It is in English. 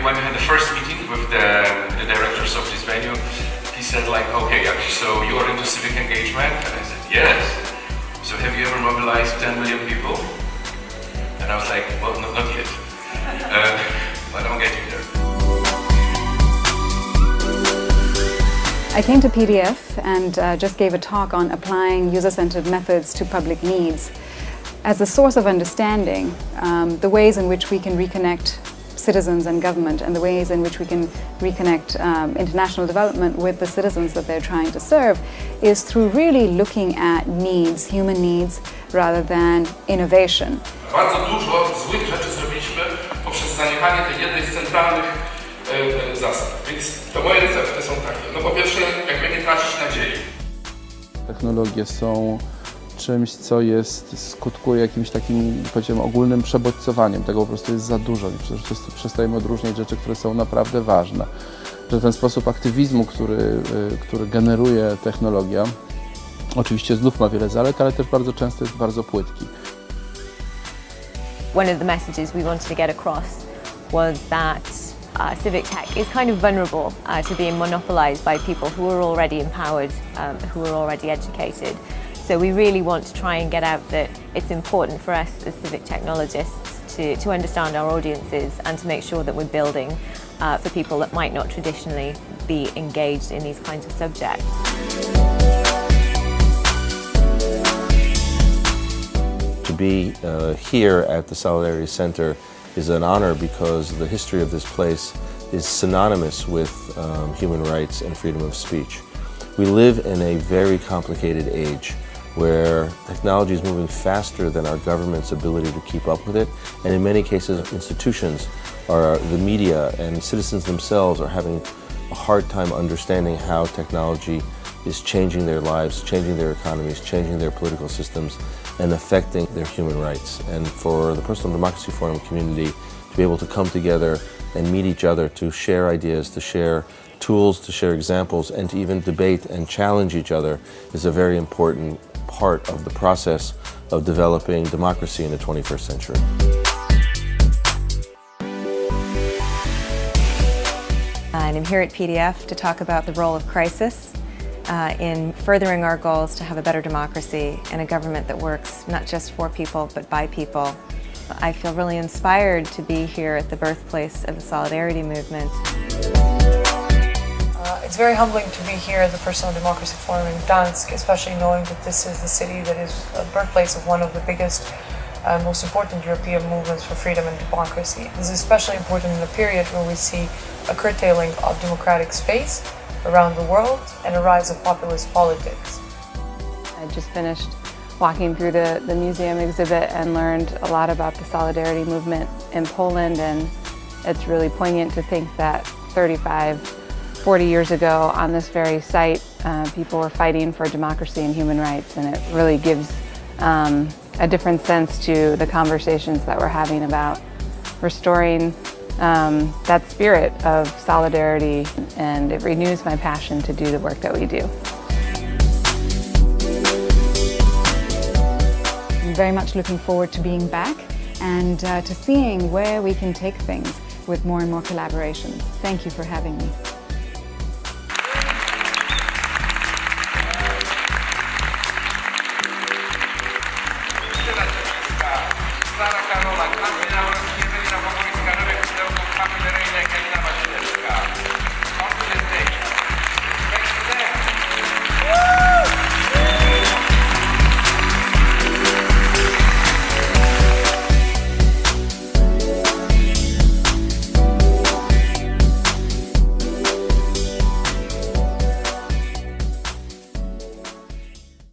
when we had the first meeting with the directors of this venue, he said like, okay, so you are into civic engagement? And I said, yes. So have you ever mobilized 10 million people? And I was like, well, not yet. But I'm getting there. I came to PDF and just gave a talk on applying user-centered methods to public needs as a source of understanding the ways in which we can reconnect citizens and government, and the ways in which we can reconnect international development with the citizens that they're trying to serve, is through really looking at needs, human needs, rather than innovation. Bardzo dużo złych rzeczy zrobiliśmy poprzez zaniechanie tej jednej z centralnych zasad. Więc to moje recepty są takie. No po pierwsze, jakby nie tracić nadziei. Technologie są czymś, co skutkuje jakimś takim, powiedziałem, ogólnym przebodźcowaniem. Tego po prostu jest za dużo i przestajemy odróżniać rzeczy, które są naprawdę ważne. Że ten sposób aktywizmu, który generuje technologia, oczywiście znów ma wiele zalet, ale też bardzo często jest bardzo płytki. One of the messages we wanted to get across was that civic tech is kind of vulnerable to being monopolized by people who are already empowered, who are already educated. So we really want to try and get out that it's important for us as civic technologists to understand our audiences and to make sure that we're building for people that might not traditionally be engaged in these kinds of subjects. To be here at the Solidarity Center is an honor because the history of this place is synonymous with human rights and freedom of speech. We live in a very complicated age where technology is moving faster than our government's ability to keep up with it, and in many cases institutions, the media and citizens themselves are having a hard time understanding how technology is changing their lives, changing their economies, changing their political systems, and affecting their human rights. And for the Personal Democracy Forum community to be able to come together and meet each other, to share ideas, to share tools, to share examples, and to even debate and challenge each other is a very important part of the process of developing democracy in the 21st century. And I'm here at PDF to talk about the role of crisis in furthering our goals to have a better democracy and a government that works not just for people but by people. I feel really inspired to be here at the birthplace of the Solidarity movement. It's very humbling to be here at the Personal Democracy Forum in Gdansk, especially knowing that this is the city that is the birthplace of one of the biggest and most important European movements for freedom and democracy. This is especially important in a period where we see a curtailing of democratic space around the world and a rise of populist politics. I just finished walking through the museum exhibit and learned a lot about the Solidarity movement in Poland, and it's really poignant to think that 40 years ago on this very site, people were fighting for democracy and human rights, and it really gives a different sense to the conversations that we're having about restoring that spirit of solidarity, and it renews my passion to do the work that we do. I'm very much looking forward to being back and to seeing where we can take things with more and more collaborations. Thank you for having me.